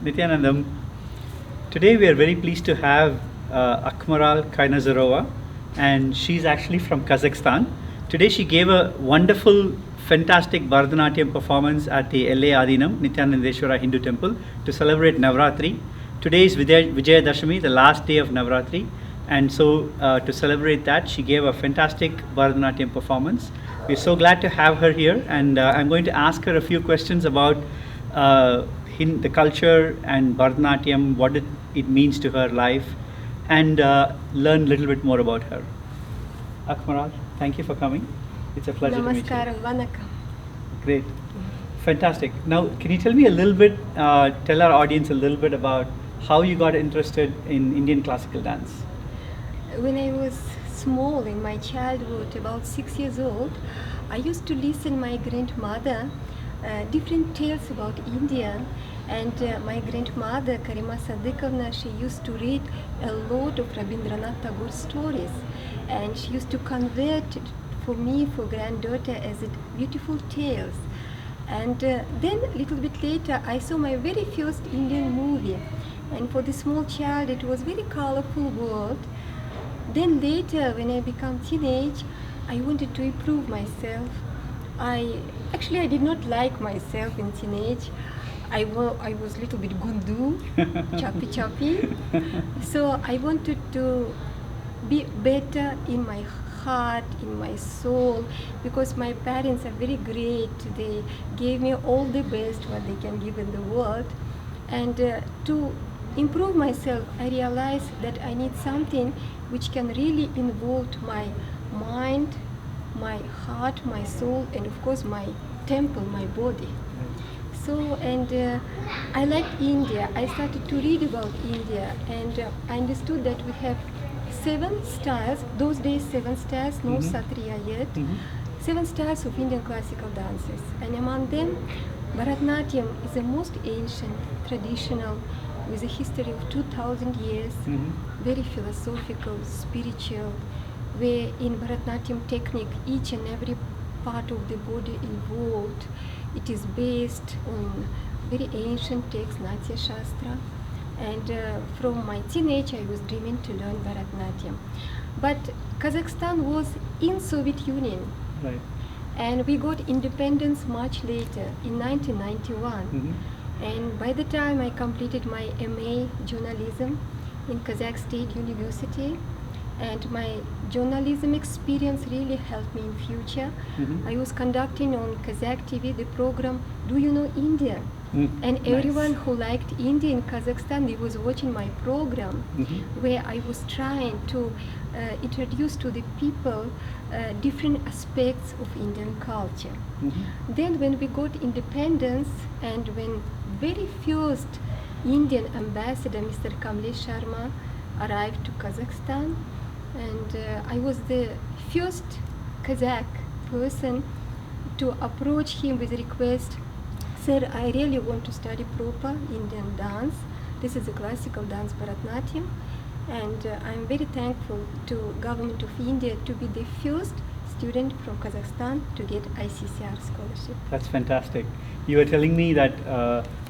Nithyanandam. Today we are very pleased to have Akmaral Kainazarova, and she's actually from Kazakhstan. Today she gave a wonderful, fantastic Bharatanatyam performance at the LA Adinam, Nithyanandeshwara Hindu temple to celebrate Navratri. Today is Vijayadashami, the last day of Navratri, and so to celebrate that, she gave a fantastic Bharatanatyam performance. We're so glad to have her here, and I'm going to ask her a few questions about the culture and Bharatanatyam, what it means to her life, and learn a little bit more about her. Akmaral, thank you for coming. It's a pleasure to meet you. Namaskaram, vanakkam. Great. Fantastic. Now, can you tell me a little bit, tell our audience a little bit about how you got interested in Indian classical dance? When I was small, in my childhood, about 6 years old, I used to listen my grandmother different tales about India, and my grandmother Karima Sadikovna, she used to read a lot of Rabindranath Tagore stories, and she used to convert it for me, for granddaughter, as beautiful tales. And then a little bit later I saw my very first Indian movie, and for the small child it was very colorful world. Then later, when I became teenage, I wanted to improve myself. I did not like myself in teenage. I was a little bit gundu, choppy. So I wanted to be better in my heart, in my soul, because my parents are very great. They gave me all the best what they can give in the world. And to improve myself, I realized that I need something which can really involve my mind, my heart, my soul, and of course my temple, my body. So, and I liked India. I started to read about India, and I understood that we have 7 styles, those days 7 styles, no Satriya yet, 7 styles of Indian classical dances. And among them, Bharatanatyam is the most ancient, traditional, with a history of 2000 years, very philosophical, spiritual, where in Bharatanatyam technique each and every part of the body involved. It is based on very ancient text, Natya Shastra, and from my teenage I was dreaming to learn Bharatanatyam. But Kazakhstan was in Soviet Union, Right. and we got independence much later, in 1991. And by the time I completed my MA journalism in Kazakh State University, and my journalism experience really helped me in future. I was conducting on Kazakh TV the program Do You Know India? And everyone who liked India in Kazakhstan, they was watching my program, where I was trying to introduce to the people different aspects of Indian culture. Then when we got independence, and when very first Indian ambassador, Mr. Kamlesh Sharma, arrived to Kazakhstan, and I was the first Kazakh person to approach him with a request, sir, I really want to study proper Indian dance. This is a classical dance, Bharatanatyam, and I'm very thankful to government of India to be the first student from Kazakhstan to get ICCR scholarship. That's fantastic. You were telling me that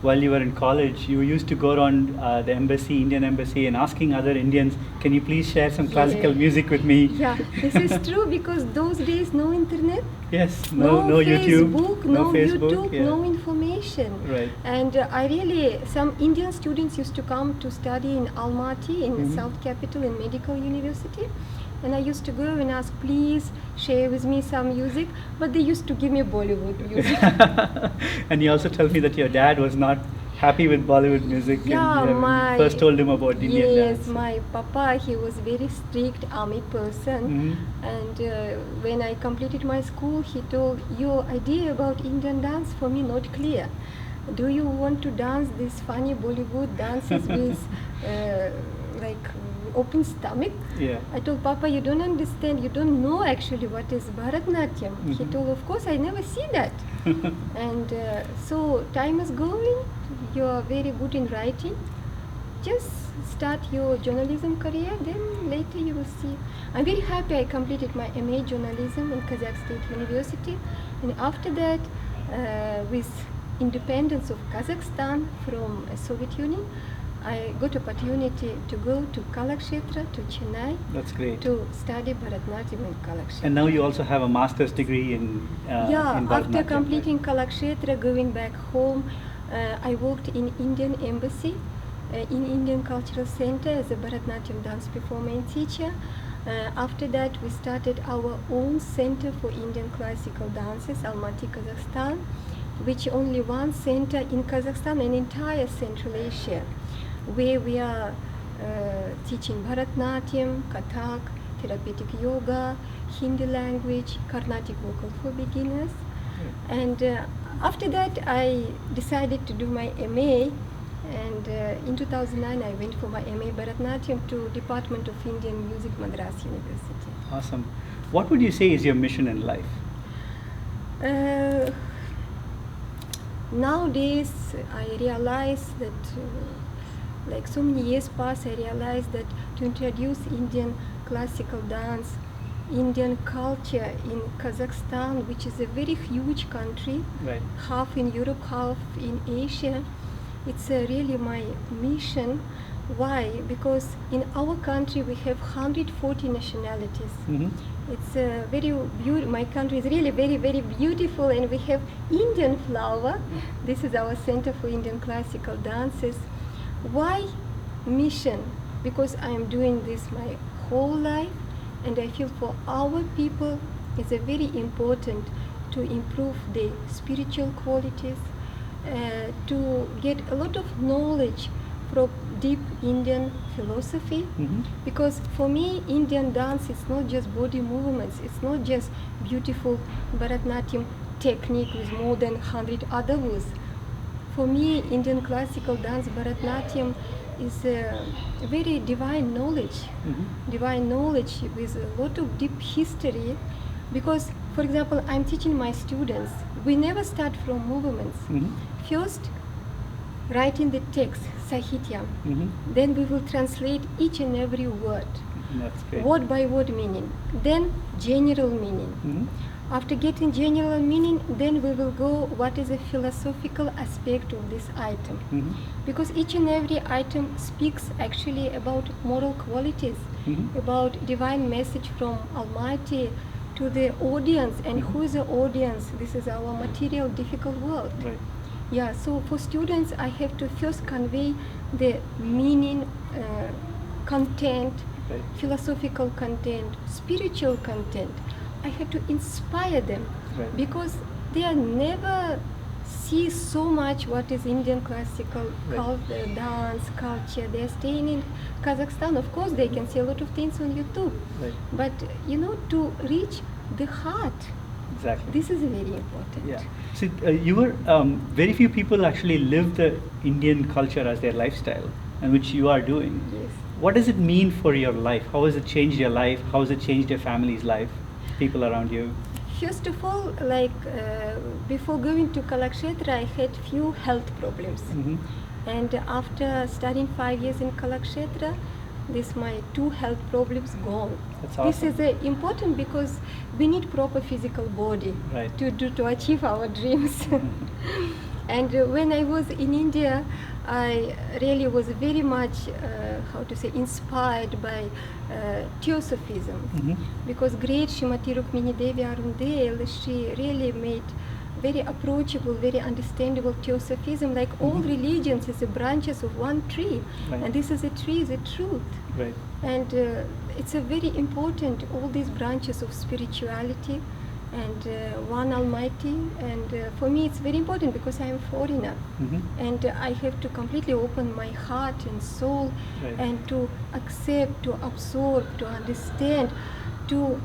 while you were in college, you used to go around the embassy, Indian embassy, and asking other Indians, can you please share some classical music with me? Yeah, this is true, because those days no internet, Yes, no YouTube, Facebook, no no Facebook, YouTube, yeah. no information. Right. And I really, some Indian students used to come to study in Almaty, in South Capital, in Medical University. And I used to go and ask, please share with me some music, but they used to give me Bollywood music. And you also told me that your dad was not happy with Bollywood music. Yeah, and, you first told him about Indian dance. Yes, my papa, he was very strict army person, and when I completed my school, he told, your idea about Indian dance for me not clear. Do you want to dance these funny Bollywood dances with like open stomach? Yeah. I told Papa, you don't understand, you don't know actually what is Bharatanatyam. He told, of course, I never see that. And so time is going, you are very good in writing, just start your journalism career, then later you will see. I'm very happy I completed my MA journalism in Kazakh State University, and after that with independence of Kazakhstan from Soviet Union, I got opportunity to go to Kazhakhstan, to Chennai, That's great. to study Bharatanatyam in Kazhakhstan. And now you also have a master's degree in Yeah, Bharatanatyam, after right? completing Kazhakhstan, going back home, I worked in Indian embassy, in Indian Cultural Center as a Bharatanatyam dance performer and teacher. After that, we started our own center for Indian classical dances, Almaty, Kazakhstan, which only one center in Kazakhstan and entire Central Asia, where we are teaching Bharatanatyam, Kathak, therapeutic yoga, Hindi language, Carnatic vocal for beginners. And after that, I decided to do my MA. And in 2009, I went for my MA Bharatanatyam to Department of Indian Music, Madras University. Awesome. What would you say is your mission in life? Nowadays, I realize that, like so many years pass, I realize that to introduce Indian classical dance, Indian culture in Kazakhstan, which is a very huge country, Right. half in Europe, half in Asia, it's really my mission. Why? Because in our country we have 140 nationalities. Mm-hmm. It's very beautiful. My country is really very, very beautiful, and we have Indian flower. This is our Center for Indian Classical Dances. Why mission? Because I am doing this my whole life, and I feel for our people it's a very important to improve their spiritual qualities, to get a lot of knowledge from deep Indian philosophy. Mm-hmm. Because for me, Indian dance is not just body movements, it's not just beautiful Bharatanatyam technique with more than 100 other moves. For me, Indian classical dance, Bharatanatyam, is a very divine knowledge. Mm-hmm. Divine knowledge with a lot of deep history. Because, for example, I'm teaching my students, we never start from movements. Mm-hmm. First, writing the text, Sahitya. Mm-hmm. Then we will translate each and every word, That's great. word by word meaning. Then general meaning. Mm-hmm. After getting general meaning, then we will go what is a philosophical aspect of this item. Mm-hmm. Because each and every item speaks actually about moral qualities, Mm-hmm. about divine message from Almighty to the audience. And who is the audience? This is our material, difficult world. Right. Yeah, so for students, I have to first convey the meaning, content, Right. philosophical content, spiritual content. I have to inspire them Right. because they are never see so much what is Indian classical Right. dance culture. They are staying in Kazakhstan. Of course, they can see a lot of things on YouTube, Right. but to reach the heart, Exactly. this is very important. Yeah. See, you were very few people actually live the Indian culture as their lifestyle, and which you are doing. Yes. What does it mean for your life? How has it changed your life? How has it changed your family's life? People around you? First of all, before going to Kazhakhstan, I had few health problems. Mm-hmm. And after studying 5 years in Kazhakhstan, my 2 health problems gone. That's This awesome. is important because we need proper physical body Right. to achieve our dreams. And when I was in India, I really was very much, inspired by Theosophism. Mm-hmm. Because great Srimati Rukmini Devi Arundel, she really made very approachable, very understandable Theosophism. Like all Mhm. religions is the branches of one tree, Right. and this is a tree, is a truth. Right. And it's a very important, all these branches of spirituality and one Almighty. And for me it's very important because I am foreigner. Mm-hmm. And I have to completely open my heart and soul Right. and to accept, to absorb, to understand, to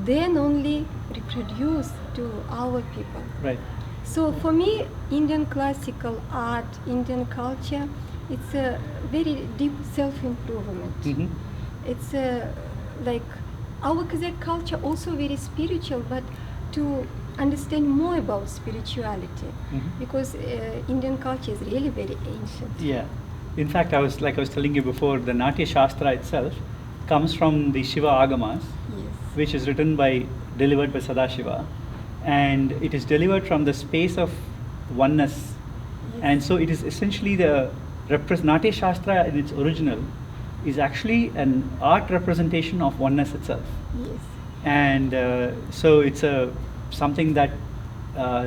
then only reproduce to our people. Right. So for me, Indian classical art, Indian culture, it's a very deep self-improvement. Mm-hmm. It's like our Kazakh culture also very spiritual, but to understand more about spirituality, Mhm. because Indian culture is really very ancient. Yeah. In fact, I was telling you before, the Natya Shastra itself comes from the Shiva Agamas, Yes. which is delivered by Sadashiva, and it is delivered from the space of oneness. And so it is essentially the Natya Shastra in its original is actually an art representation of oneness itself. Yes. And so it's something that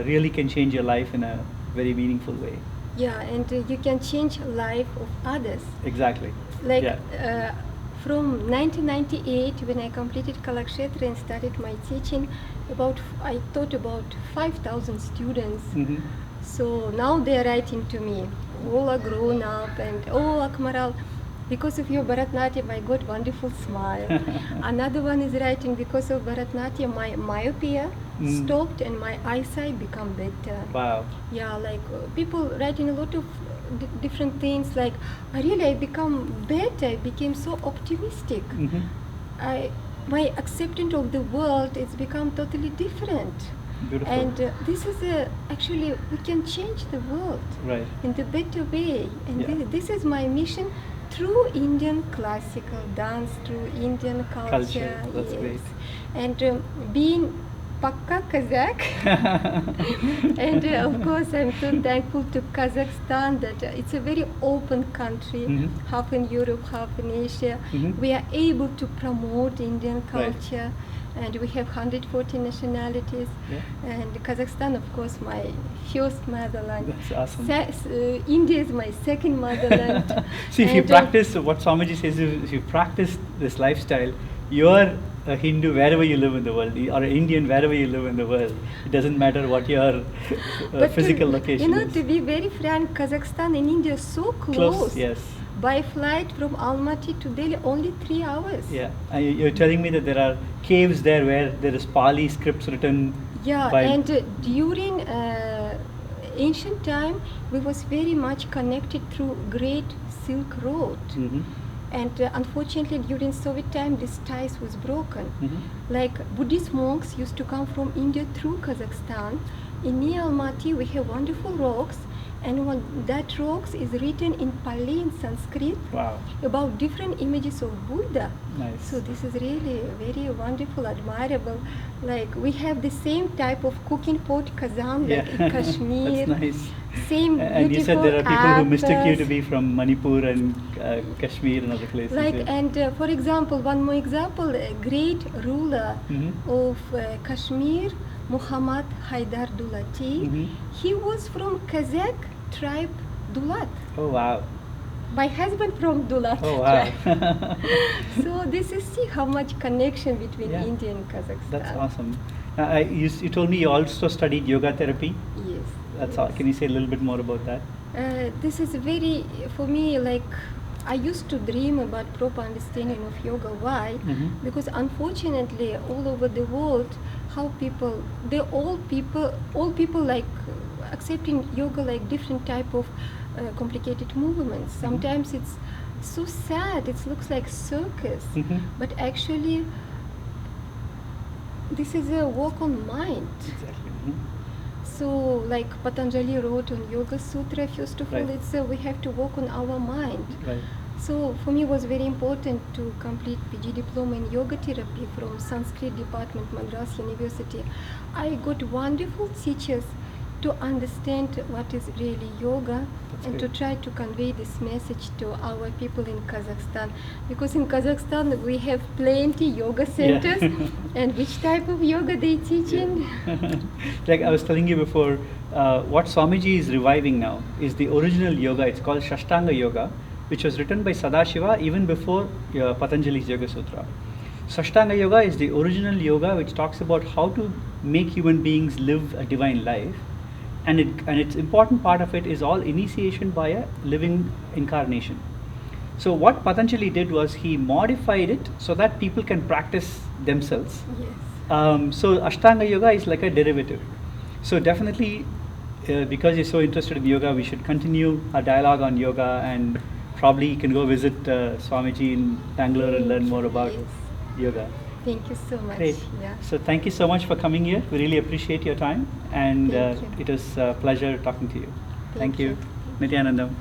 really can change your life in a very meaningful way. Yeah, and you can change life of others. Exactly. Like Yeah. from 1998, when I completed Kazhakhstan and started my teaching, I taught about 5,000 students. Mhm. So now they are writing to me, all are grown up, and oh Akmaral, because of your Bharatanatyam I got wonderful smile. Another one is writing, because of Bharatanatyam my myopia stopped and my eyesight become better. Wow. Yeah, like people writing a lot of different things, like I become better, I became so optimistic. Mhm. My acceptance of the world is become totally different. Beautiful. And this is actually we can change the world Right. in the better way. And Yeah. this is my mission through Indian classical dance, through Indian culture. That's yes. great. And being Pakka Kazakh, and of course I'm so thankful to Kazakhstan that it's a very open country, Mhm. half in Europe, half in Asia. Mhm. We are able to promote Indian Right. culture, and we have 140 nationalities. Yeah. And Kazakhstan, of course, my first motherland. That's awesome. India is my second motherland. See, if you And, practice what Swamiji says, if you practice this lifestyle, you're a Hindu wherever you live in the world, or an Indian wherever you live in the world. It doesn't matter what your but physical location is. to be very frank, Kazakhstan and India are so close. Yes. By flight from Almaty to Delhi, only 3 hours. Yeah. You're telling me that there are caves there where there is Pali scripts written. Yeah, by and during ancient time, we was very much connected through Great Silk Road. Mhm. And unfortunately, during Soviet time, this ties was broken. Mhm. Like Buddhist monks used to come from India through Kazakhstan. In near Almaty, we have wonderful rocks, and that rocks is written in Pali and Sanskrit Wow. about different images of Buddha. Nice. So this is really very wonderful, admirable. Like we have the same type of cooking pot kazan like in Kashmir. That's nice. Same And you said there are beautiful people who mistook you apples. to be from Manipur and Kashmir and other places. Like yeah. and for example, one more example, a great ruler Mhm. of Kashmir, Muhammad Haidar Dulati. Mhm. He was from Kazakh tribe Dulat. Oh wow. My husband from Dulat Oh tribe. wow. So this is see how much connection between Yeah. India and Kazakhstan. That's awesome. You told me you also studied yoga therapy. Yes. That's all. Can you say a little bit more about that? This is very, for me, like I used to dream about proper understanding of yoga. Why? Mhm. Because unfortunately, all over the world, how people, all people like accepting yoga like different type of complicated movements. Sometimes it's so sad. It looks like circus, Mhm. but actually, this is a work on mind. Exactly. Mhm. So, like Patanjali wrote on Yoga Sutra, first of all, Right. it's we have to work on our mind. Right. So, for me, it was very important to complete PG diploma in yoga therapy from Sanskrit department, Madras University. I got wonderful teachers to understand what is really yoga That's and great. to try to convey this message to our people in Kazakhstan. Because in Kazakhstan, we have plenty yoga centers, and which type of yoga they teach in? Like I was telling you before, what Swamiji is reviving now is the original yoga. It's called Shashtanga Yoga, which was written by Sadashiva even before Patanjali's Yoga Sutra. Shashtanga Yoga is the original yoga which talks about how to make human beings live a divine life. And its important part of it is all initiation by a living incarnation. So what Patanjali did was he modified it so that people can practice themselves. Yes. So Ashtanga Yoga is like a derivative. So definitely, because you're so interested in yoga, we should continue our dialogue on yoga, and probably you can go visit Swamiji in Bangalore and learn more about Yes. yoga. Thank you so much. Great. Yeah. So thank you so much for coming here. We really appreciate your time, and Thank you. it was a pleasure talking to you. Thank you. Nithyanandam.